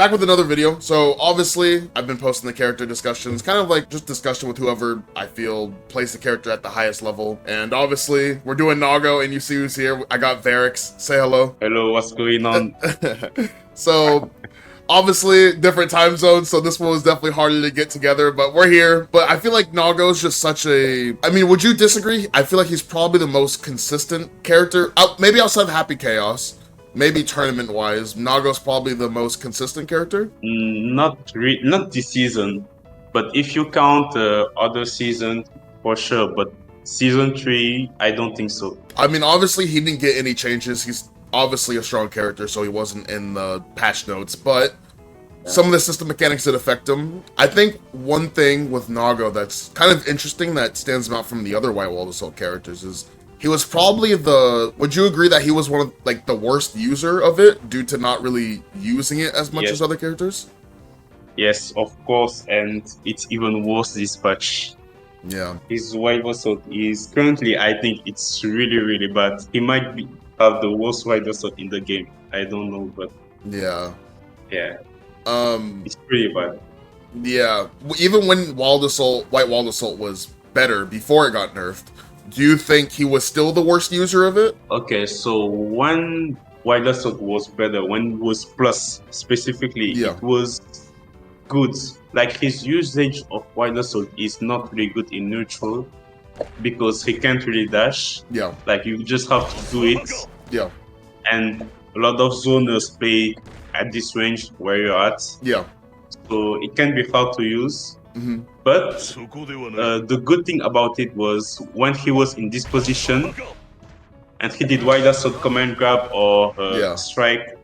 back with another video. So obviously, I've been posting the character discussions, kind of like just discussion with whoever I feel plays the character at the highest level. And obviously, we're doing Nago, and you see who's here. I got Verix. Say hello. Hello, what's going on? So obviously, different time zones, so this one was definitely harder to get together, but we're here. But I feel like Nago's just such a... I mean, would you disagree? I feel like he's probably the most consistent character. Maybe outside of Happy Chaos, maybe tournament-wise, Nago's probably the most consistent character? Not this season, but if you count other seasons, for sure. But season 3, I don't think so. I mean, obviously, he didn't get any changes. He's obviously a strong character, so he wasn't in the patch notes, but some of the system mechanics did affect him. I think one thing with Nago that's kind of interesting that stands him out from the other White Wall Assault characters is he was probably would you agree that he was one of, like, the worst user of it due to not really using it as much as other characters? Yes, of course, and it's even worse this patch. Yeah. His White Wall Assault is currently, I think it's really, really bad. He might have the worst White Wall Assault in the game. I don't know, but yeah. It's pretty bad. Yeah. Even when White Wall Assault was better before it got nerfed, do you think he was still the worst user of it? Okay, so when White Wall Assault was better, when it was plus specifically, it was good. Like, his usage of White Wall Assault is not really good in neutral because he can't really dash. Yeah. Like, you just have to do it. Yeah. And a lot of zoners play at this range where you're at. Yeah. So it can be hard to use. Mm-hmm. But the good thing about it was when he was in this position and he did White Wall Assault command grab or strike,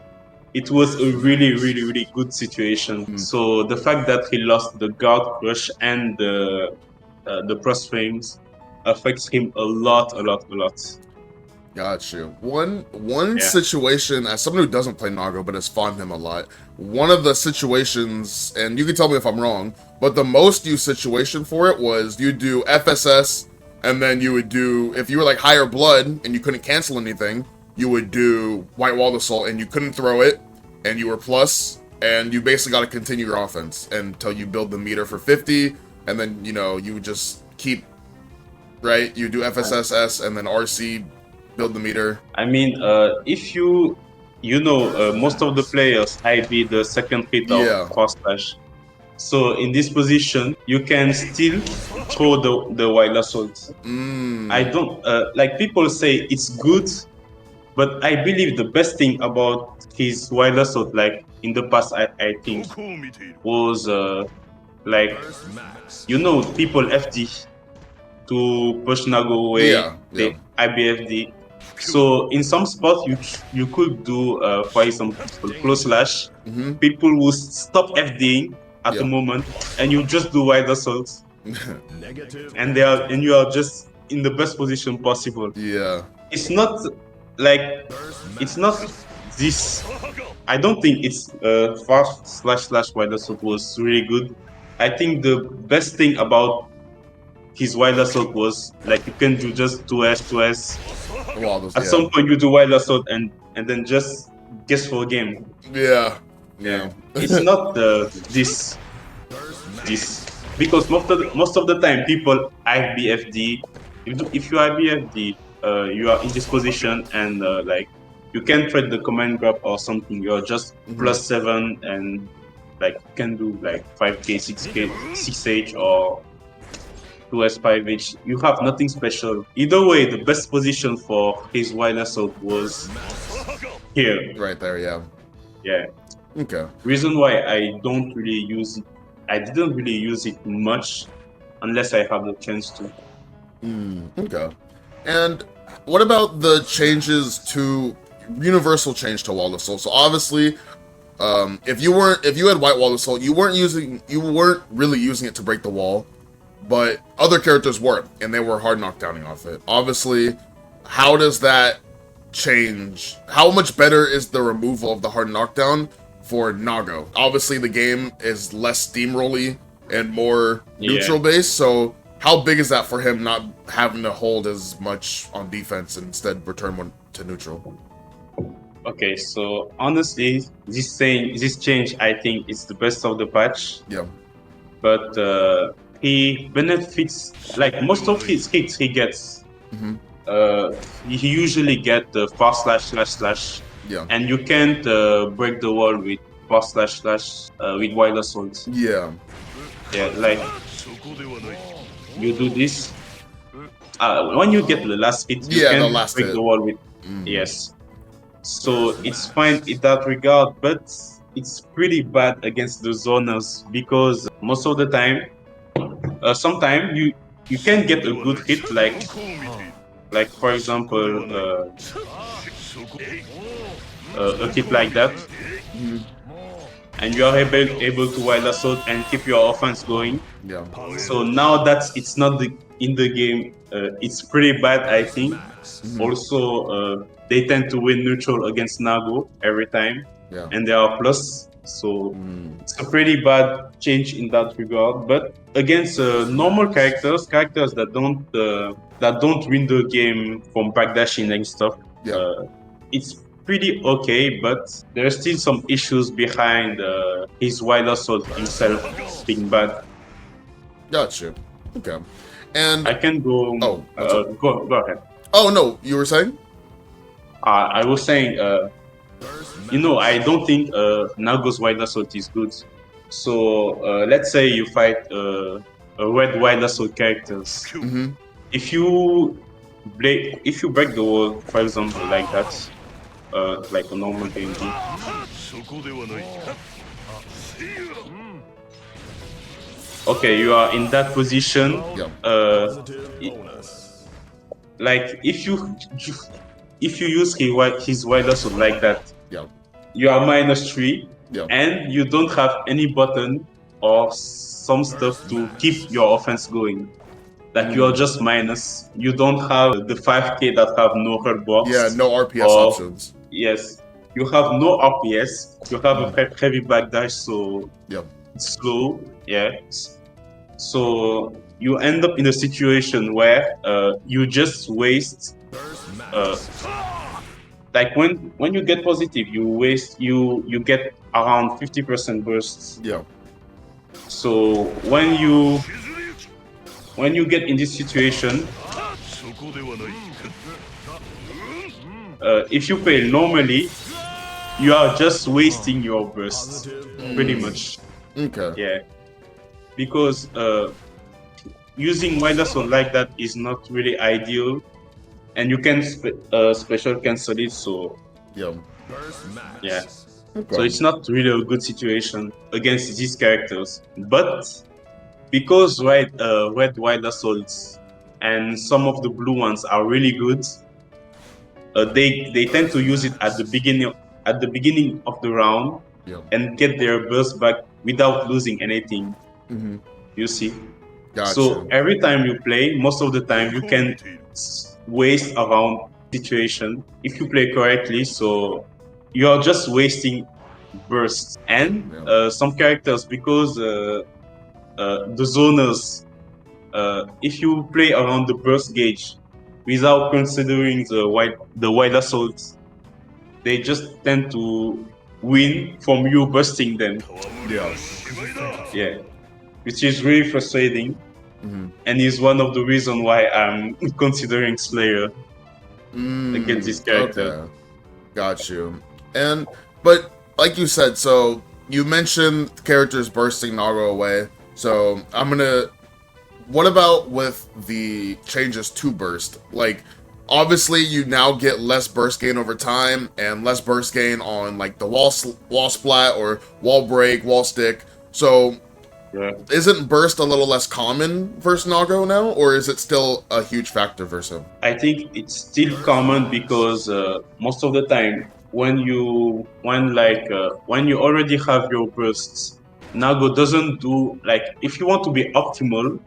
it was a really, really, really good situation. So the fact that he lost the guard crush and the cross frames affects him a lot. Got you. One situation, as someone who doesn't play Nago but has fought him a lot, one of the situations, and you can tell me if I'm wrong, but the most used situation for it was you do FSS, and then you would do, if you were like higher blood and you couldn't cancel anything, you would do White Wall Assault and you couldn't throw it, and you were plus, and you basically got to continue your offense until you build the meter for 50, and then, you know, you would just keep, right? You do FSSS and then RC, build the meter. I mean, if most of the players IB the second hit of cross slash. So in this position, you can still throw the White Assault. I don't like, people say it's good, but I believe the best thing about his White Assault, like in the past, I think, was like, people FD to push Nago away. They IBFD. So in some spots you could do, for example, close slash. People will stop FDing at the moment, and you just do White Assault, and you are just in the best position possible. Yeah. It's not this. I don't think it's fast slash White Assault was really good. I think the best thing about his White Assault was, like, you can do just 2S. At some point you do White Assault and then just guess for a game. Yeah. It's not this because most of the time people IBFD. If you IBFD, you are in this position and like, you can trade the command grab or something. You're just +7 and like you can do like 5k, 6k, 6h or 2s, 5h. You have nothing special. Either way, the best position for his White Assault was here. Right there, yeah. Yeah. Okay. Reason why I didn't really use it much unless I have the chance to. Okay. And what about the changes to universal change to Wall Assault? So obviously, if you had White Wall Assault, you weren't really using it to break the wall, but other characters were, and they were hard knockdowning off it. Obviously, how does that change? How much better is the removal of the hard knockdown for Nago? Obviously, the game is less steamrolly and more neutral based, so how big is that for him not having to hold as much on defense and instead return one to neutral? Okay, so honestly, this change, I think, is the best of the patch. Yeah. But he benefits, like most of his hits he gets. Mm-hmm. He usually get the fast slash slash slash, Yeah. and you can't break the wall with fast slash slash with wild assault. Yeah. Yeah, like you do this. When you get the last hit, you Yeah, the can last break hit. the wall with yes. So it's fine in that regard, but it's pretty bad against the zoners because most of the time, sometimes you can get a good hit, like for example, a hit like that, and you are able to wild assault and keep your offense going. Yeah. So now that it's not in the game, it's pretty bad, I think. Also, they tend to win neutral against Nago every time, Yeah. and they are plus. So it's a pretty bad change in that regard. But against normal characters that don't win the game from backdashing and stuff, Yeah. it's pretty okay. But there's still some issues behind his wild assault himself being bad. Gotcha. Okay. And I can go. Oh, go ahead. Oh no, you were saying? I was saying, I don't think Nago's wild assault is good. So let's say you fight a red wild assault characters. Mm-hmm. If you break the wall, for example, like that, like a normal game. Okay, you are in that position. Yeah. Like if you use his wild assault like that, Yeah. you are -3, Yeah. and you don't have any button or some stuff to keep your offense going. Like you are just minus. You don't have the 5k that have no hurt box. Yeah, no RPS options. Yes, you have no RPS. You have a heavy backdash, so Yeah. it's slow. Yeah. So you end up in a situation where you just waste. Like when you get positive, you get around 50% bursts. Yeah. So when you get in this situation, if you play normally, you are just wasting your bursts, pretty much. Okay. Yeah, because using wild assault like that is not really ideal, and you can special cancel it. So yeah. Okay. So it's not really a good situation against these characters, but because red wild assaults and some of the blue ones are really good, they tend to use it at the beginning of the round and get their burst back without losing anything. Mm-hmm. You see. Gotcha. So every time you play, most of the time you can waste around situation if you play correctly. So you are just wasting bursts and some characters because the zoners. If you play around the burst gauge without considering the wild assaults, they just tend to win from you bursting them. Yeah, which is really frustrating, and is one of the reasons why I'm considering Slayer against this character. Okay. Got you. But like you said, so you mentioned characters bursting Nago away. So what about with the changes to burst? Like, obviously you now get less burst gain over time and less burst gain on like the wall splat or wall break, wall stick. So isn't burst a little less common versus Nago now, or is it still a huge factor versus him? I think it's still common because most of the time when you already have your bursts, Nago doesn't do, like, if you want to be optimal,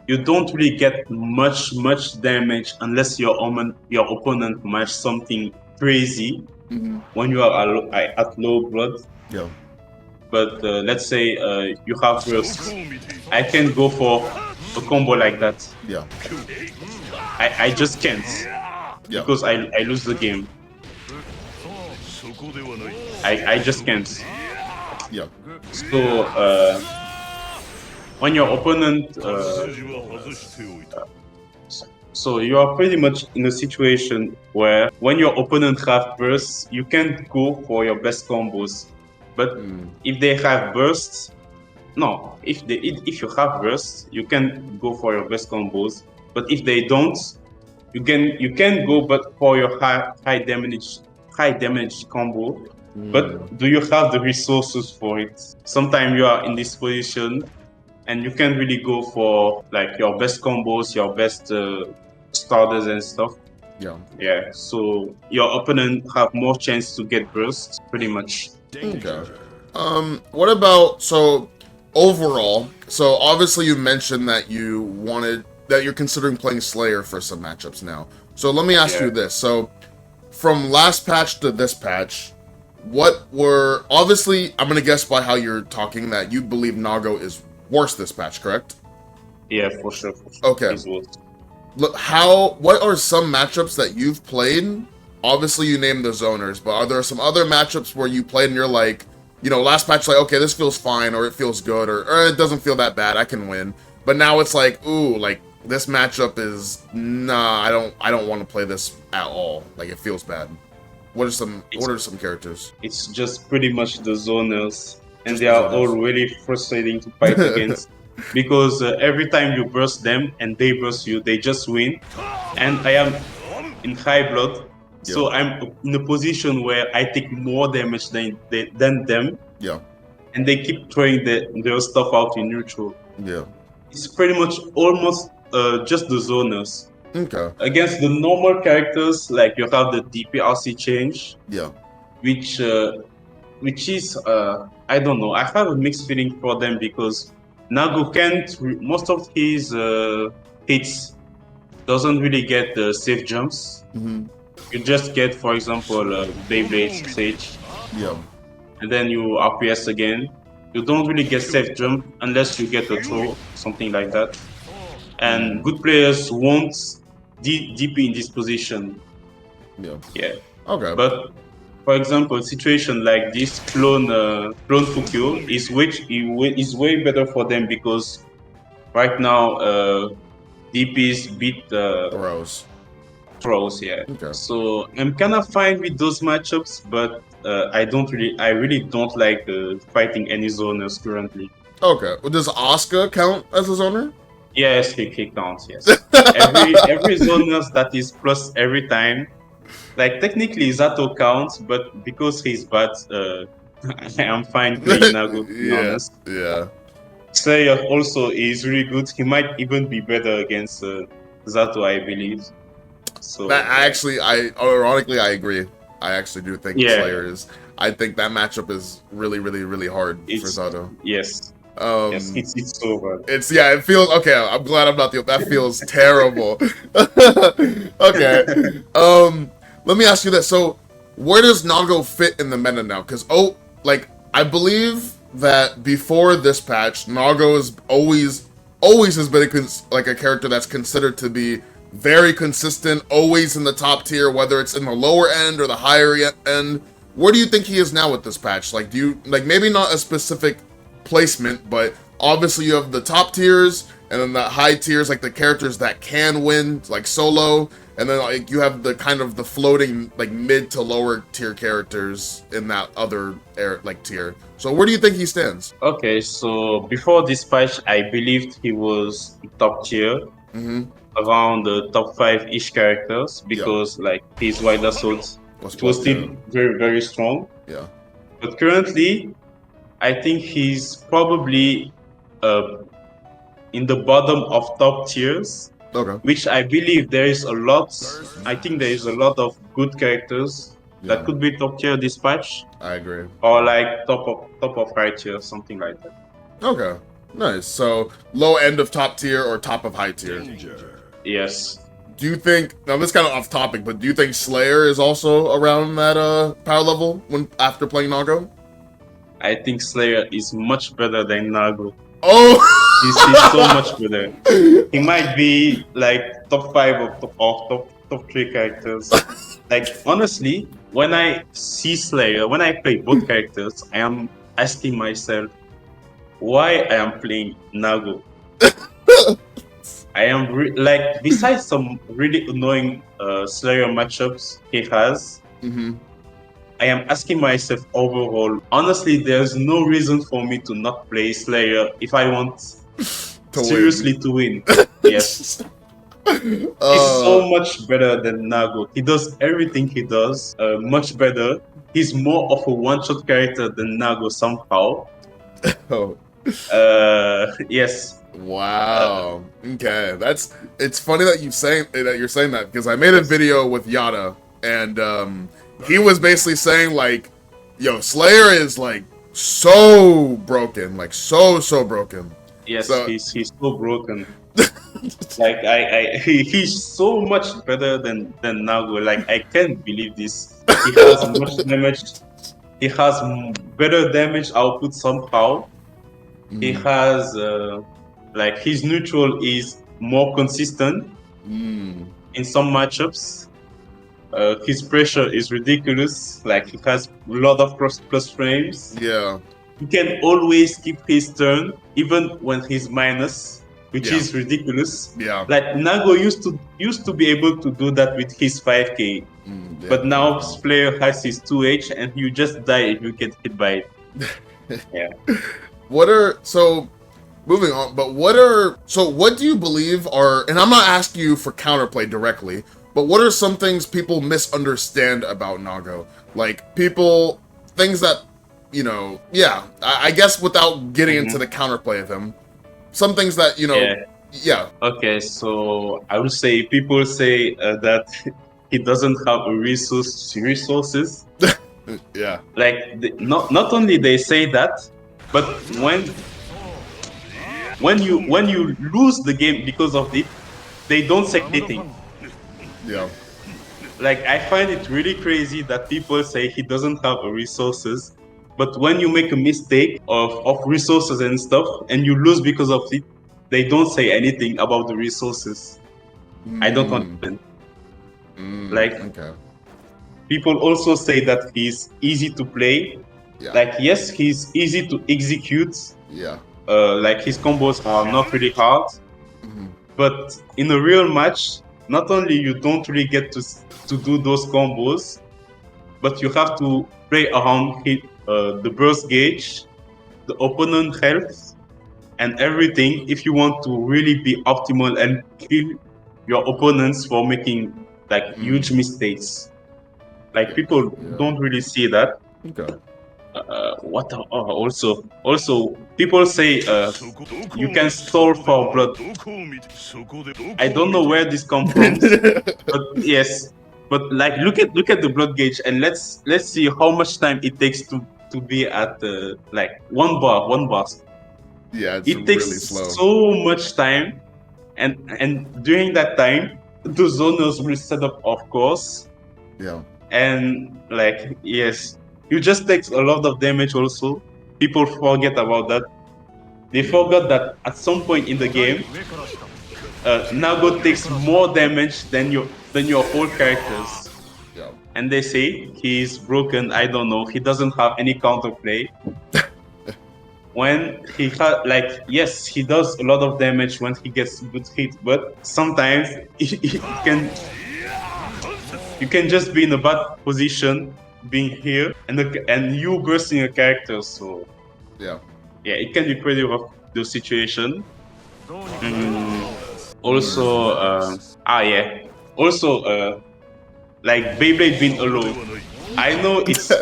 you don't really get much damage unless your opponent match something crazy when you are at low blood. Yeah. But let's say you have bursts. I can go for a combo like that. Yeah. I just can't. Because I lose the game. I just can't. Yeah. So when your opponent, so you are pretty much in a situation where when your opponent have bursts, you can't go for your best combos. But if they have bursts, no, if you have bursts, you can go for your best combos. But if they don't, you can go but for your high damage combo. But do you have the resources for it? Sometimes you are in this position and you can't really go for like your best combos, your best starters and stuff. Yeah. So your opponent have more chance to get burst, pretty much. Okay. What about, so overall, so obviously you mentioned that you're considering playing Slayer for some matchups now. So let me ask you this. So from last patch to this patch, obviously I'm going to guess by how you're talking that you believe Nago is worse this patch, correct? Yeah, for sure. Okay. Look, what are some matchups that you've played? Obviously you named the zoners, but are there some other matchups where you played and you're like, last patch, like, okay, this feels fine, or it feels good, or it doesn't feel that bad, I can win. But now it's like, ooh, like, this matchup is, nah, I don't want to play this at all. Like, it feels bad. What are some characters? It's just pretty much the zoners, and they are all really frustrating to fight against. Because every time you burst them and they burst you, they just win. And I am in high blood, so I'm in a position where I take more damage than them. Yeah. And they keep throwing their stuff out in neutral. Yeah. It's pretty much almost just the zoners. Okay. Against the normal characters, like you have the DPRC change. Yeah. Which is I don't know. I have a mixed feeling for them because Nago can't. Most of his hits doesn't really get safe jumps. You just get, for example, Beyblade Sage. Yeah. And then you RPS again. You don't really get safe jump unless you get a throw, something like that. And good players won't DP in this position. Yeah. Okay. But for example, a situation like this, clone Fukyo is way better for them because right now DPs beat throws, yeah. Okay. So I'm kind of fine with those matchups, but I really don't like fighting any zoners currently. Okay. Well, does Asuka count as a zoner? Yes, he counts. Yes. every zoners that is plus every time. Like technically Zato counts, but because he's bad, I am fine playing Nago, to be honest. Yeah. Slayer also is really good. He might even be better against Zato, I believe. So ironically, I agree. I actually do think Slayer is. I think that matchup is really, really, really hard for Zato. Yes. Yes, it's so bad. It feels okay. I'm glad I'm not that feels terrible. Okay. Let me ask you this. So, where does Nago fit in the meta now? Because, I believe that before this patch, Nago is always has been a character that's considered to be very consistent, always in the top tier, whether it's in the lower end or the higher end. Where do you think he is now with this patch? Like, do you, maybe not a specific placement, but obviously you have the top tiers, and then the high tiers, like the characters that can win, like solo, and then you have the kind of the floating mid to lower tier characters in that other tier. So where do you think he stands? Okay, so before this patch, I believed he was top tier, around the top 5-ish characters, because his Wilda sword was still very, very strong. Yeah. But currently, I think he's probably in the bottom of top tiers. Okay. Which I believe there is a lot. I think there is a lot of good characters that could be top tier this patch. I agree. Or top of high tier, something like that. Okay. Nice. So low end of top tier or top of high tier. Yes. Do you think, now this is kind of off topic, but do you think Slayer is also around that power level after playing Nago? I think Slayer is much better than Nago. Oh! He's so much better. He might be top 5 or top 3 characters. Honestly, when I see Slayer, when I play both characters, I am asking myself why I am playing Nago. I am like, besides some really annoying Slayer matchups he has, I am asking myself overall, honestly, there's no reason for me to not play Slayer if I want seriously to win. Yes. He's so much better than Nago. He does everything he does much better. He's more of a one-shot character than Nago somehow. Yes. Wow. Okay, it's funny that you're saying that because I made a video with Yada and he was basically saying like, yo, Slayer is like so broken, like so broken. Yes, so, he's so broken. Like he's so much better than Nago. Like I can't believe this. He has much damage. He has better damage output somehow. He has like his neutral is more consistent in some matchups. His pressure is ridiculous. Like he has a lot of plus frames. Yeah. He can always keep his turn even when he's minus, which is ridiculous. Yeah. Like Nago used to be able to do that with his 5k. But now player has his 2h and you just die if you get hit by it. Yeah. Moving on, but what do you believe are, and I'm not asking you for counterplay directly, but what are some things people misunderstand about Nago? Like things that, you know, I guess without getting into the counterplay of him, some things that, you know, Okay, so I would say people say that he doesn't have resources. Yeah. Like not only they say that, but when you lose the game because of it, they don't say anything. Yeah. Like I find it really crazy that people say he doesn't have resources, but when you make a mistake of resources and stuff and you lose because of it, they don't say anything about the resources. I don't understand. People also say that he's easy to play. Yeah. Like yes, he's easy to execute. Yeah. Like his combos are not really hard. But in a real match, not only you don't really get to do those combos, but you have to play around the burst gauge, the opponent health, and everything if you want to really be optimal and kill your opponents for making like huge mistakes. Like people don't really see that. Okay. Also people say you can stall for blood. I don't know where this comes from, but yes. But like look at the blood gauge and let's see how much time it takes to be at like one bar. Yeah, it takes really slow. So much time, and during that time the zoners will set up, of course. Yeah. And like yes, you just take a lot of damage also. People forget about that. They forgot that at some point in the game, Nago takes more damage than your whole characters. Yeah. And they say he's broken. I don't know. He doesn't have any counterplay. When he like yes, he does a lot of damage when he gets good hit, but sometimes you can just be in a bad position being here and you bursting a character, so yeah, it can be pretty rough, the situation. Also like Beyblade being alone, I know it's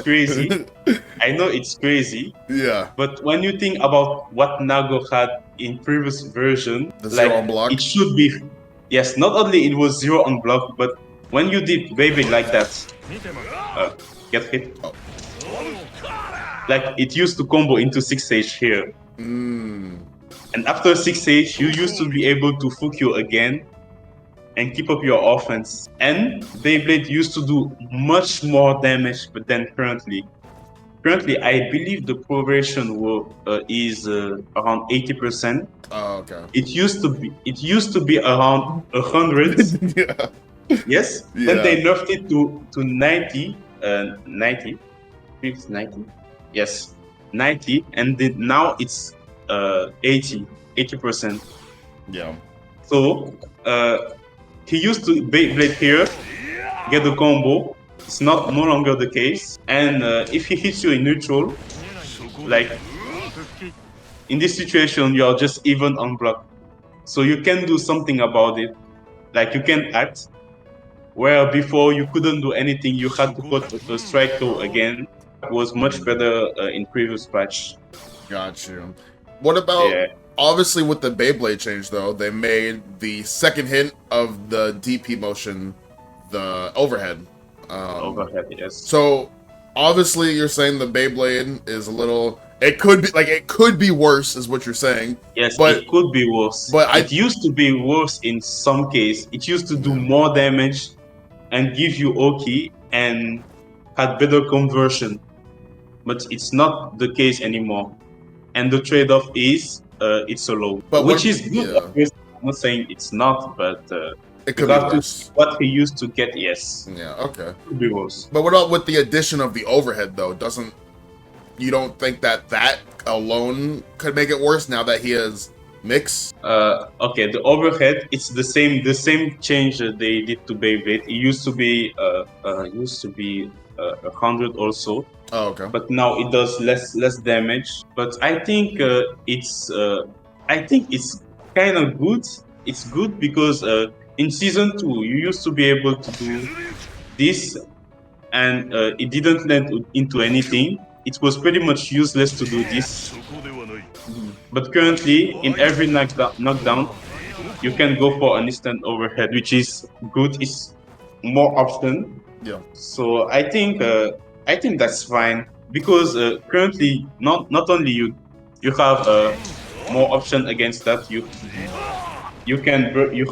crazy. Yeah. But when you think about what Nago had in previous version, zero on block, it should be yes. Not only it was 0 on block, but when you did Beyblade like that, get hit. Like it used to combo into 6H here. And after 6H, you used to be able to Fukyo again and keep up your offense. And Beyblade used to do much more damage than currently. Currently, I believe the pro version is around 80%. Oh, okay. It used to be around 100. Yeah. Yes. Yeah. Then they nerfed it to 90. 90. 90. Yes, 90, and now it's 80%. Yeah. So he used to Beyblade here, get the combo. It's not no longer the case. And if he hits you in neutral, like in this situation, you are just even on block. So you can do something about it. Like you can act. Where before you couldn't do anything, you had to put a strike throw again. It was much better in previous patch. Got you. What about, obviously with the Beyblade change though, they made the second hit of the DP motion the overhead. Overhead, yes. So obviously you're saying the Beyblade is a little, it could be worse is what you're saying. Yes, but it could be worse. But it used to be worse in some case. It used to do more damage and give you Oki and had better conversion. But it's not the case anymore. And the trade-off is it's a low. Which is good. I'm not saying it's not, but it could be worse. What he used to get, yes. Yeah, okay. It could be worse. But what about with the addition of the overhead though? You don't think that alone could make it worse now that he has mix? Okay, the overhead, it's the same change that they did to Beyblade. It used to be 100 also. Oh, okay. But now it does less damage. But I think it's kind of good. It's good because in season 2 you used to be able to do this, and it didn't land into anything. It was pretty much useless to do this. But currently, in every knockdown, you can go for an instant overhead, which is good. It's more often. Yeah. So I think that's fine because currently not only you have more option against that. You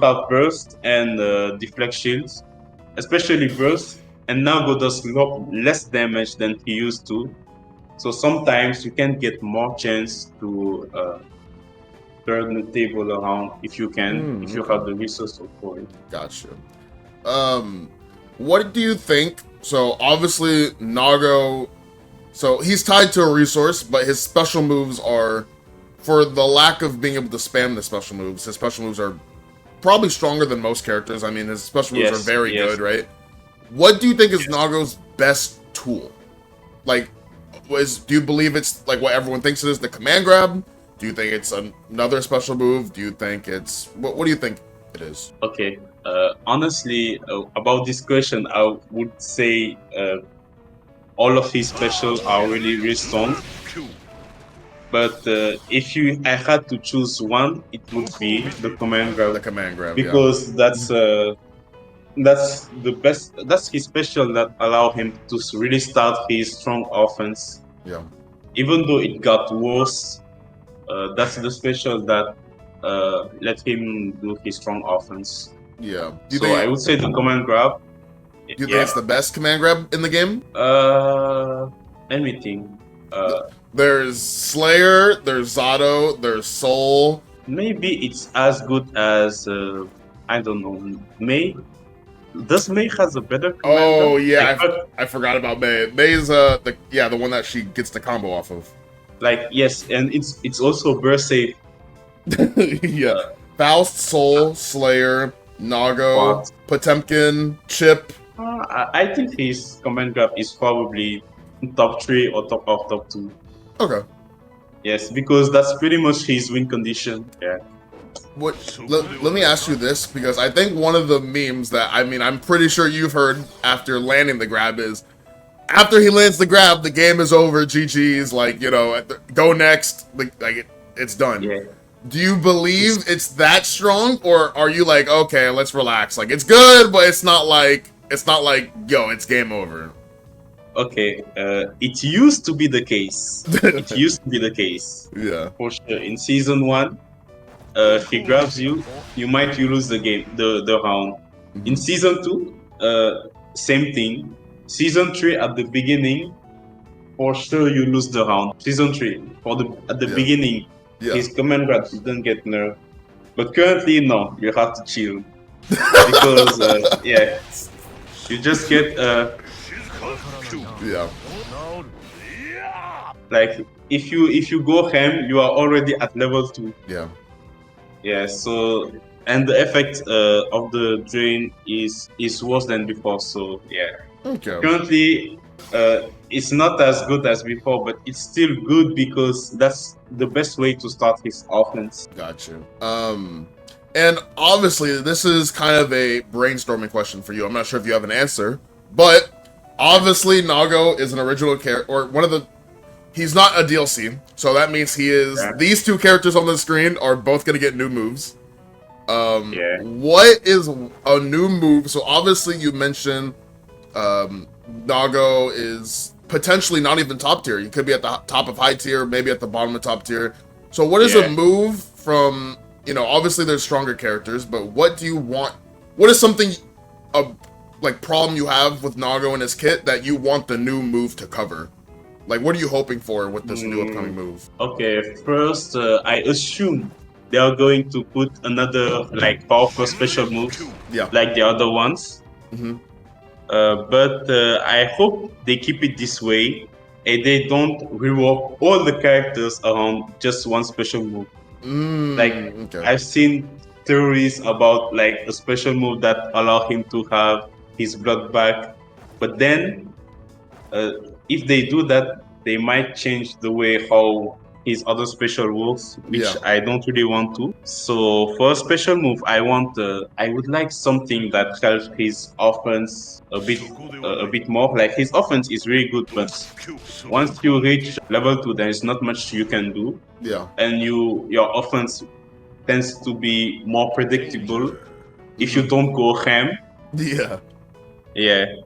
have burst and deflect shields, especially burst. And Nago does less damage than he used to. So sometimes you can get more chance to turn the table around if you have the resources for it. Gotcha. What do you think? So obviously Nago, so he's tied to a resource, but his special moves are, for the lack of being able to spam the special moves, his special moves are probably stronger than most characters. I mean, his special moves are very good, right? What do you think is Nago's best tool? Like, do you believe it's like what everyone thinks it is, the command grab? Do you think it's another special move? Do you think it's what do you think it is? Okay, honestly, about this question, I would say all of his specials are really strong. But if I had to choose one, it would be the command grab. The command grab, because that's the best. That's his special that allow him to really start his strong offense. Yeah. Even though it got worse, that's the special that let him do his strong offense. Yeah. So I would say the command grab. Do you think it's the best command grab in the game? Anything. There's Slayer, there's Zato, there's Soul. Maybe it's as good as I don't know, May. Does May has a better command? Oh yeah, I forgot about May. May's the one that she gets the combo off of. Like yes, and it's also burst safe. Yeah. Faust, Soul, Slayer, Nago, Potemkin, Chip. I think his command grab is probably top 3 or top 2. Okay. Yes, because that's pretty much his win condition. Yeah. Let me ask you this, because I think one of the memes that, I'm pretty sure you've heard after landing the grab is, after he lands the grab, the game is over, GG's, go next, it's done. Yeah. Do you believe it's that strong, or are you like, okay, let's relax, it's good, but it's not like, yo, it's game over? Okay, it used to be the case. It used to be the case. Yeah. For sure. In season 1, he grabs you, you lose the game, the round. Mm-hmm. In season 2, same thing. Season 3 at the beginning, for sure you lose the round. Season 3, at the beginning, his command grab didn't get nerfed. But currently, no, you have to chill. Because, you just get Yeah. Like if you go ham, you are already at level 2. Yeah. Yeah. So and the effect of the drain is worse than before. So yeah. Okay. Currently, it's not as good as before, but it's still good because that's the best way to start his offense. Gotcha. And obviously this is kind of a brainstorming question for you. I'm not sure if you have an answer, but obviously Nago is an original character, or one of the. He's not a DLC, so that means he is. Yeah. These two characters on the screen are both gonna get new moves. Yeah. What is a new move? So obviously you mentioned Nago is potentially not even top tier. He could be at the top of high tier, maybe at the bottom of top tier. So what is a move from, obviously there's stronger characters, but what do you want? What is something, like problem you have with Nago and his kit that you want the new move to cover? Like, what are you hoping for with this new upcoming move? Okay, first, I assume they are going to put another, like, powerful special move, like the other ones. Mm-hmm. But I hope they keep it this way, and they don't rework all the characters around just one special move. I've seen theories about, like, a special move that allow him to have his blood back, but then if they do that, they might change the way how his other special works, which I don't really want to. So for a special move, I would like something that helps his offense a bit more. Like, his offense is really good, but once you reach level 2, there is not much you can do. Yeah. And your offense tends to be more predictable if you don't go ham. Yeah. Yeah.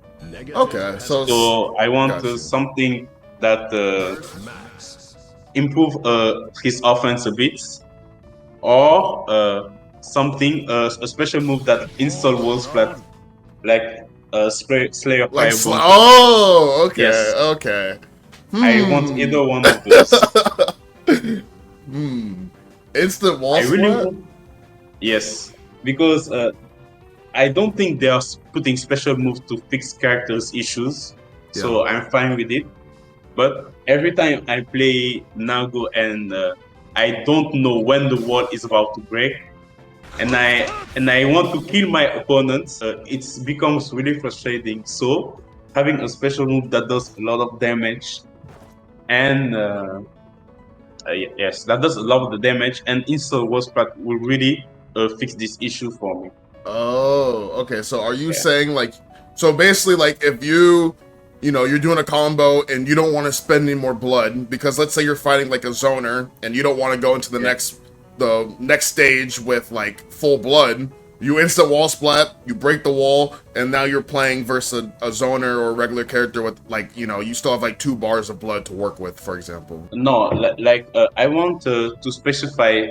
Okay, so I want something that improve his offense a bit, or something a special move that install wall splat, like Slayer like Fireball. Okay. Yes. Okay. I want either one of those. Instant wall splat? Yes, because I don't think they are putting special moves to fix characters' issues, so I'm fine with it. But every time I play Nago and I don't know when the wall is about to break, and I want to kill my opponents, it becomes really frustrating. So having a special move that does a lot of damage, and that does a lot of the damage, and install wall splat will really fix this issue for me. Oh, okay. So are you saying, like, so basically, like, if you're doing a combo and you don't want to spend any more blood, because let's say you're fighting like a zoner and you don't want to go into the next stage with like full blood, you instant wall splat, you break the wall, and now you're playing versus a zoner or a regular character with, like, you still have like 2 bars of blood to work with, for example. No, I want to specify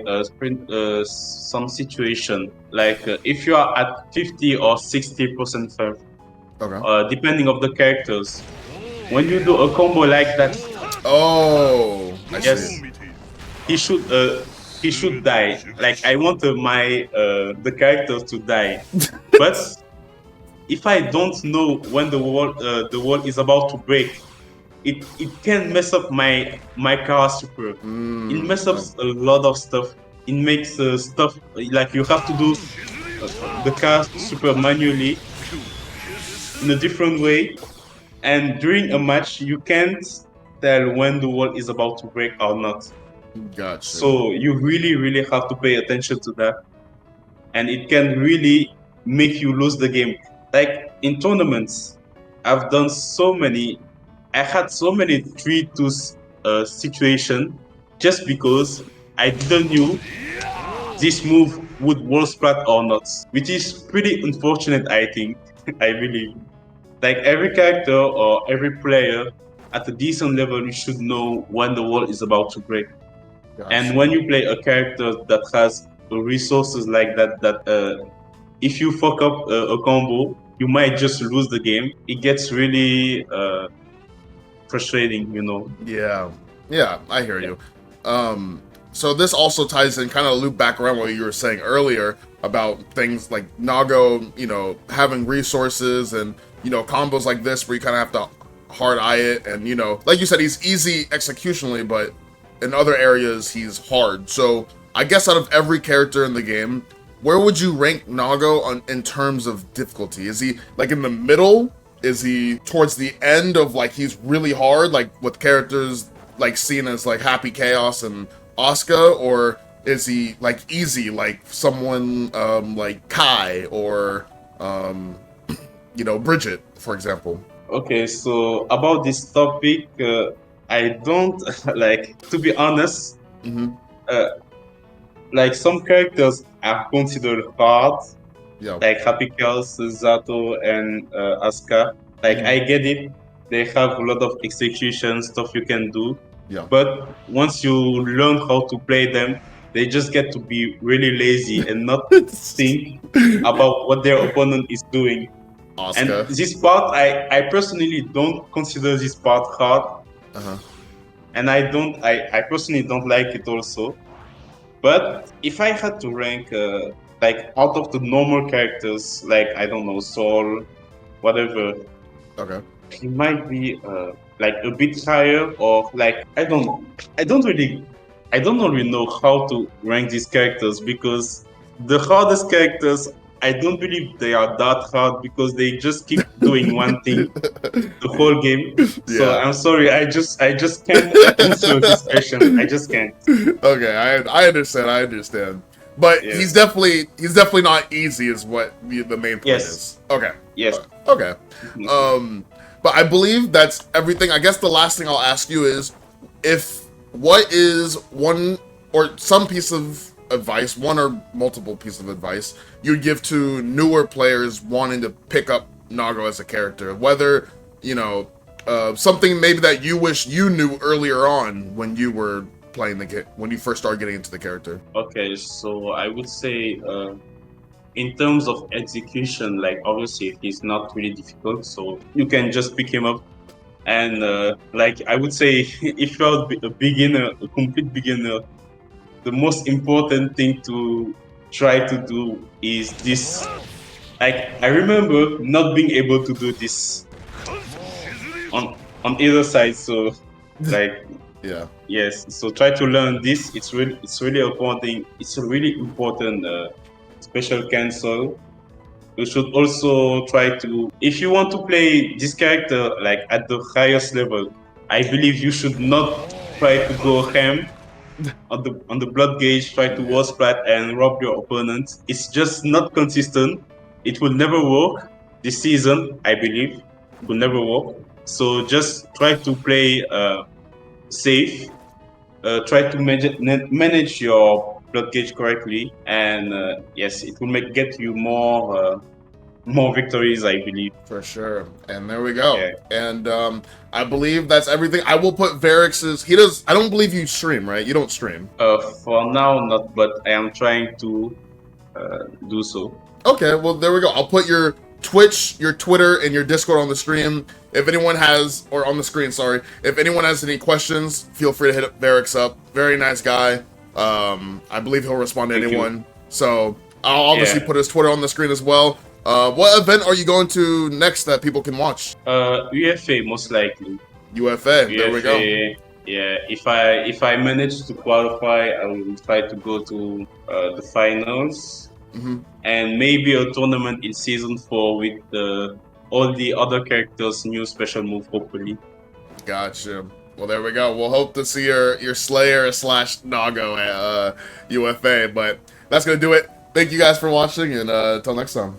some situation, like if you are at 50 or 60% health, depending of the characters, when you do a combo like that, he should die. Like, I want the character to die, but if I don't know when the wall is about to break, it can mess up my Kara super. It messes up a lot of stuff. It makes stuff like you have to do the Kara super manually in a different way, and during a match you can't tell when the wall is about to break or not. Gotcha. So you really have to pay attention to that, and it can really make you lose the game. Like in tournaments, I had so many 3-2 situation just because I didn't know this move would wall splat or not, which is pretty unfortunate, I think. I believe. Like, every character or every player at a decent level, you should know when the wall is about to break. Gotcha. And when you play a character that has resources like that if you fuck up a combo, you might just lose the game. It gets really frustrating, Yeah, I hear you. So this also ties in, kind of loop back around what you were saying earlier about things like Nago, having resources and, combos like this where you kind of have to hard eye it, and you know, like you said, he's easy executionally, but in other areas he's hard. So I guess out of every character in the game, where would you rank Nago in terms of difficulty? Is he like in the middle? Is he towards the end of like he's really hard, like with characters like seen as like Happy Chaos and Asuka, or is he like easy, like someone like Kai or you know, Bridget, for example? Okay, so about this topic, I don't like, to be honest. Uh, like some characters are considered hard, like Happy Chaos, Zato, and Asuka. Like I get it, they have a lot of execution stuff you can do. But once you learn how to play them, they just get to be really lazy and not think about what their opponent is doing. Asuka. And this part, I personally don't consider this part hard. And I personally don't like it also. But if I had to rank, like out of the normal characters, like I don't know, Soul, whatever. He might be like a bit higher, or like I don't really know how to rank these characters, because the hardest characters, I don't believe they are that hard, because they just keep doing one thing the whole game. So I'm sorry, I just can't answer this question. I just can't. Okay, I understand. But he's definitely not easy, is what the main point is. Okay. Yes. Okay. But I believe that's everything. I guess the last thing I'll ask you is, what is one or some piece of advice, one or multiple pieces of advice you'd give to newer players wanting to pick up Nago as a character? Whether, you know, something maybe that you wish you knew earlier on when you were playing when you first started getting into the character. Okay, so I would say, in terms of execution, like obviously he's not really difficult, so you can just pick him up. And like I would say, if you're a beginner, a complete beginner, the most important thing to try to do is this. Like I remember not being able to do this on either side, so like yes. So try to learn this. It's really important. It's a really important special cancel. You should also try to, if you want to play this character like at the highest level, I believe you should not try to go ham on the blood gauge, try to war splat and rob your opponent. It's just not consistent. It will never work this season, I believe. It will never work. So just try to play safe. Try to manage your blood gauge correctly, and yes, it will get you more victories, I believe. For sure. And there we go. And I believe that's everything. I will put Verix's. I don't believe you stream, right? You don't stream. For now, not, but I am trying to do so. Okay, well, there we go. I'll put your Twitch, your Twitter, and your Discord on the stream. If anyone has, or on the screen, sorry. If anyone has any questions, feel free to hit Verix up. Very nice guy. I believe he'll respond to anyone. So I'll obviously put his Twitter on the screen as well. What event are you going to next that people can watch? UFA, most likely. UFA, there we go. Yeah, if I manage to qualify, I will try to go to the finals. And maybe a tournament in season 4 with all the other characters' new special move, hopefully. Gotcha. Well, there we go. We'll hope to see your Slayer / Nago at UFA. But that's going to do it. Thank you guys for watching, and until next time.